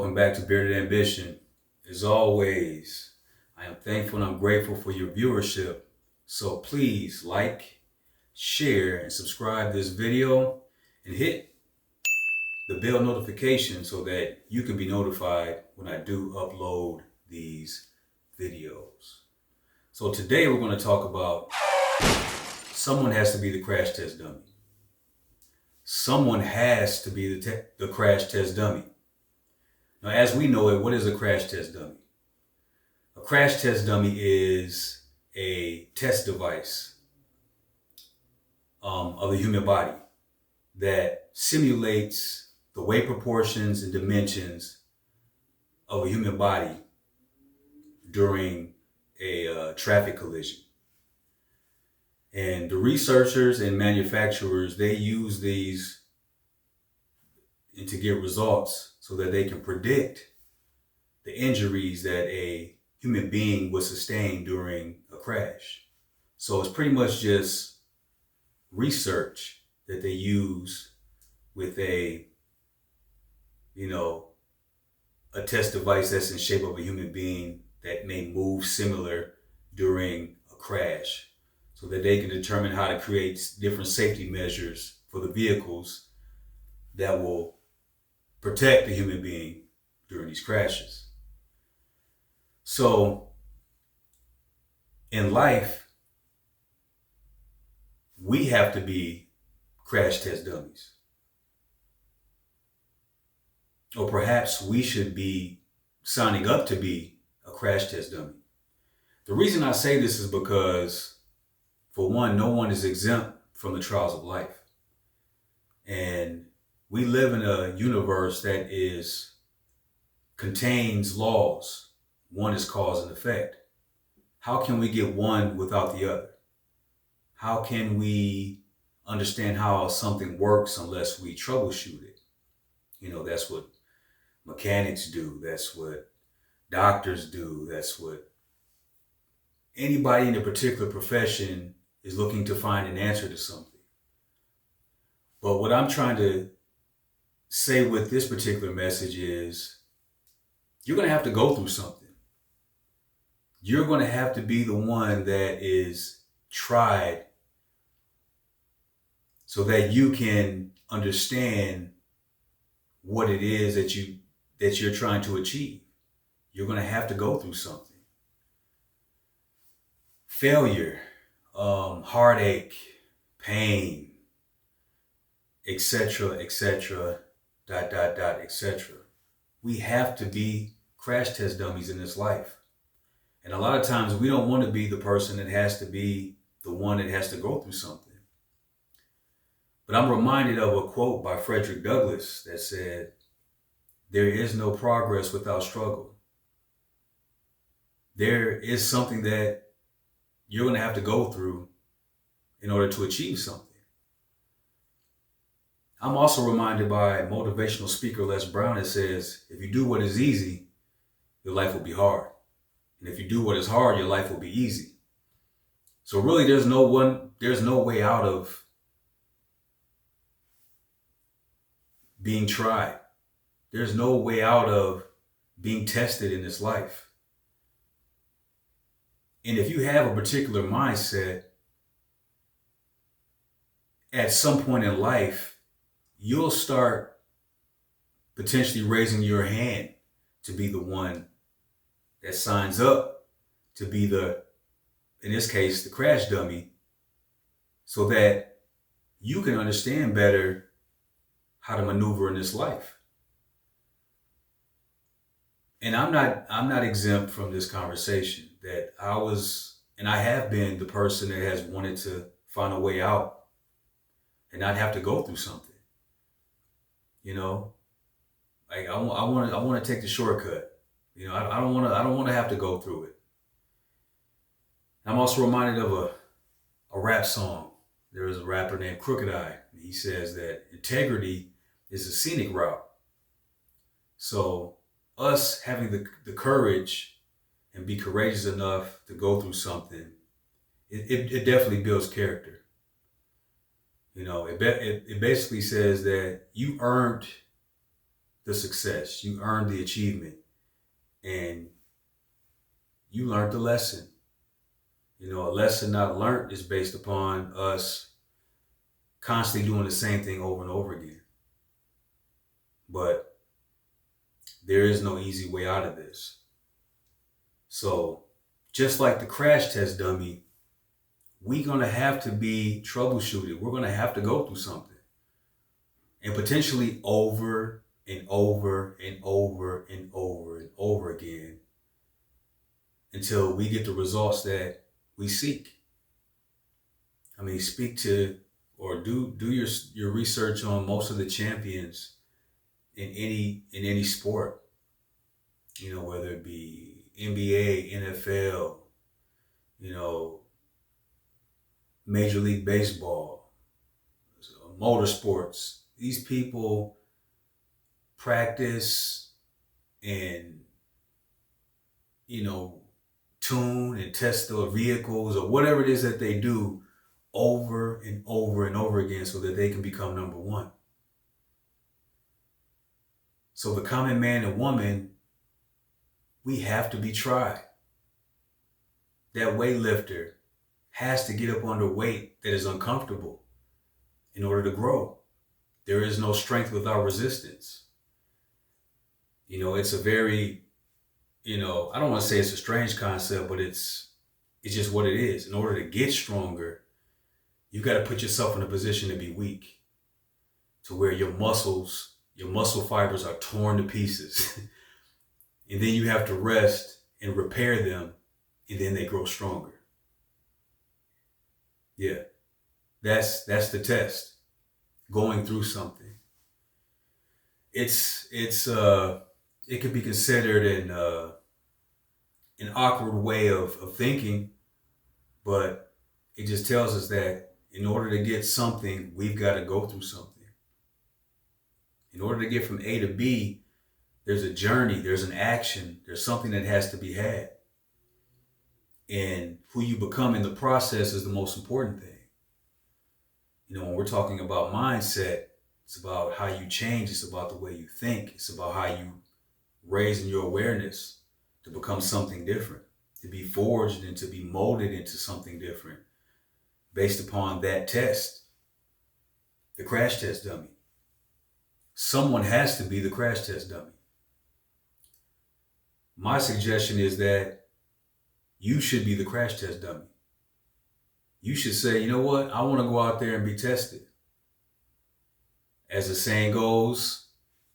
Welcome back to Bearded Ambition. As always, I am thankful and I'm grateful for your viewership. So please like, share, and subscribe this video and hit the bell notification so that you can be notified when I do upload these videos. So today we're going to talk about someone has to be the crash test dummy. Someone has to be the crash test dummy. Now, as we know it, what is a crash test dummy? A crash test dummy is a test device of the human body that simulates the weight proportions and dimensions of a human body during a traffic collision. And the researchers and manufacturers, they use these to get results so that they can predict the injuries that a human being would sustain during a crash. So it's pretty much just research that they use with a test device that's in shape of a human being that may move similar during a crash, so that they can determine how to create different safety measures for the vehicles that will protect the human being during these crashes. So in life, we have to be crash test dummies. Or perhaps we should be signing up to be a crash test dummy. The reason I say this is because, for one, no one is exempt from the trials of life. And we live in a universe that contains laws. One is cause and effect. How can we get one without the other? How can we understand how something works unless we troubleshoot it? That's what mechanics do. That's what doctors do. That's what anybody in a particular profession is looking to find an answer to something. But what I'm trying to say with this particular message is, you're going to have to go through something. You're going to have to be the one that is tried so that you can understand what it is that you're trying to achieve. You're going to have to go through something. Failure, heartache, pain, etc., etc., etc. We have to be crash test dummies in this life. And a lot of times we don't want to be the person that has to be the one that has to go through something. But I'm reminded of a quote by Frederick Douglass that said, "There is no progress without struggle." There is something that you're going to have to go through in order to achieve something. I'm also reminded by motivational speaker Les Brown that says, if you do what is easy, your life will be hard. And if you do what is hard, your life will be easy. So really, there's no way out of being tried. There's no way out of being tested in this life. And if you have a particular mindset, at some point in life, you'll start potentially raising your hand to be the one that signs up to be in this case, the crash dummy, so that you can understand better how to maneuver in this life. And I'm not exempt from this conversation, that I have been the person that has wanted to find a way out and not have to go through something. Like I want to take the shortcut. I don't want to have to go through it. I'm also reminded of a rap song. There is a rapper named Crooked I. He says that integrity is a scenic route. So us having the courage and be courageous enough to go through something, it definitely builds character. It basically says that you earned the success. You earned the achievement. And you learned the lesson. You know, a lesson not learned is based upon us constantly doing the same thing over and over again. But there is no easy way out of this. So just like the crash test dummy, we're going to have to be troubleshooted. We're going to have to go through something. And potentially over and over and over and over and over again until we get the results that we seek. I mean, speak to or do your research on most of the champions in any sport. You know, whether it be NBA, NFL, you know, Major League Baseball, motorsports. These people practice and, you know, tune and test their vehicles or whatever it is that they do over and over and over again so that they can become number one. So the common man and woman, we have to be tried. That weightlifter has to get up under weight that is uncomfortable in order to grow. There is no strength without resistance. You know, it's a very, you know, I don't want to say it's a strange concept, but it's just what it is. In order to get stronger, you got to put yourself in a position to be weak, to where your muscle fibers are torn to pieces. And then you have to rest and repair them, and then they grow stronger. Yeah, that's the test. Going through something. It could be considered an awkward way of thinking, but it just tells us that in order to get something, we've got to go through something. In order to get from A to B, there's a journey, there's an action, there's something that has to be had. And who you become in the process is the most important thing. You know, when we're talking about mindset, it's about how you change. It's about the way you think. It's about how you raise in your awareness to become something different, to be forged and to be molded into something different based upon that test, the crash test dummy. Someone has to be the crash test dummy. My suggestion is that you should be the crash test dummy. You should say, you know what? I want to go out there and be tested. As the saying goes,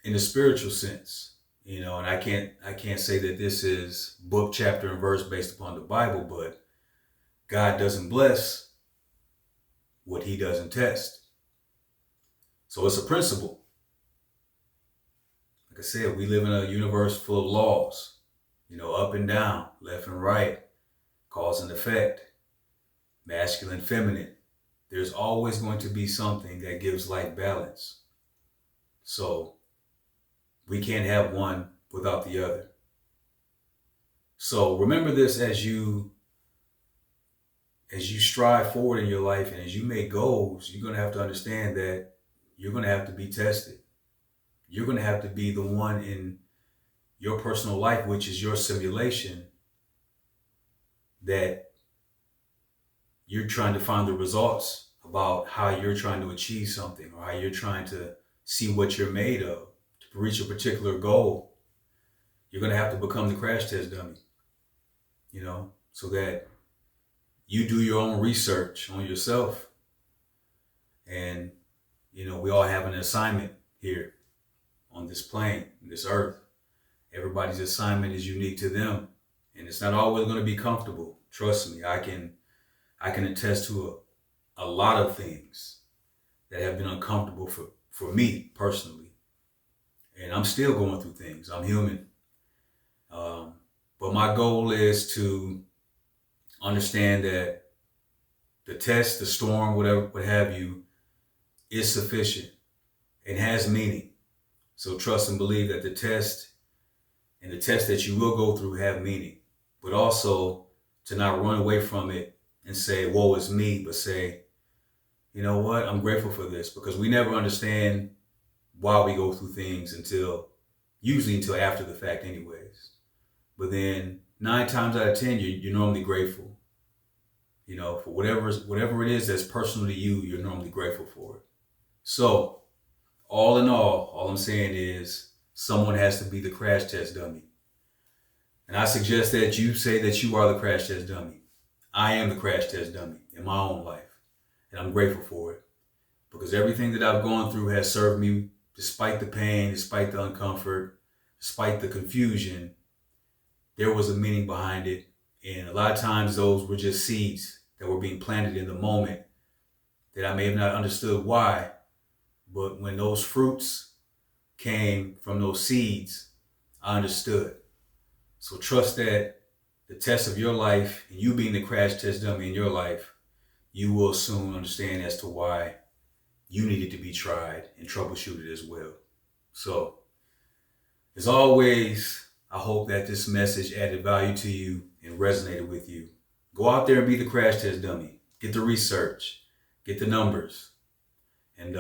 in the spiritual sense, you know, and I can't say that this is book, chapter, and verse based upon the Bible, but God doesn't bless what he doesn't test. So it's a principle. Like I said, we live in a universe full of laws, you know, up and down, left and right, cause and effect, masculine, feminine. There's always going to be something that gives life balance. So we can't have one without the other. So remember this as you strive forward in your life and as you make goals, you're going to have to understand that you're going to have to be tested. You're going to have to be the one in your personal life, which is your simulation, that you're trying to find the results about how you're trying to achieve something or how you're trying to see what you're made of to reach a particular goal. You're going to have to become the crash test dummy, you know, so that you do your own research on yourself. And, you know, we all have an assignment here on this plane, this earth. Everybody's assignment is unique to them. And it's not always going to be comfortable. Trust me, I can attest to a lot of things that have been uncomfortable for me personally. And I'm still going through things. I'm human. But my goal is to understand that the test, the storm, whatever, what have you, is sufficient and has meaning. So trust and believe that the test and the test that you will go through have meaning, but also to not run away from it and say, woe is me, but say, you know what, I'm grateful for this, because we never understand why we go through things until usually until after the fact anyways. But then 9 times out of 10, you're normally grateful. You know, for whatever it is that's personal to you, you're normally grateful for it. So, all in all I'm saying is someone has to be the crash test dummy. And I suggest that you say that you are the crash test dummy. I am the crash test dummy in my own life. And I'm grateful for it. Because everything that I've gone through has served me, despite the pain, despite the uncomfort, despite the confusion. There was a meaning behind it. And a lot of times those were just seeds that were being planted in the moment that I may have not understood why. But when those fruits came from those seeds, I understood. So trust that the test of your life and you being the crash test dummy in your life, you will soon understand as to why you needed to be tried and troubleshooted as well. So, as always, I hope that this message added value to you and resonated with you. Go out there and be the crash test dummy. Get the research, get the numbers, and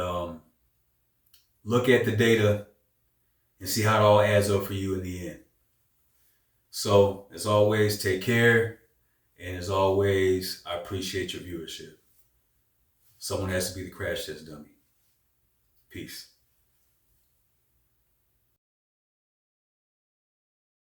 look at the data and see how it all adds up for you in the end. So, as always, take care. And as always, I appreciate your viewership. Someone has to be the crash test dummy. Peace.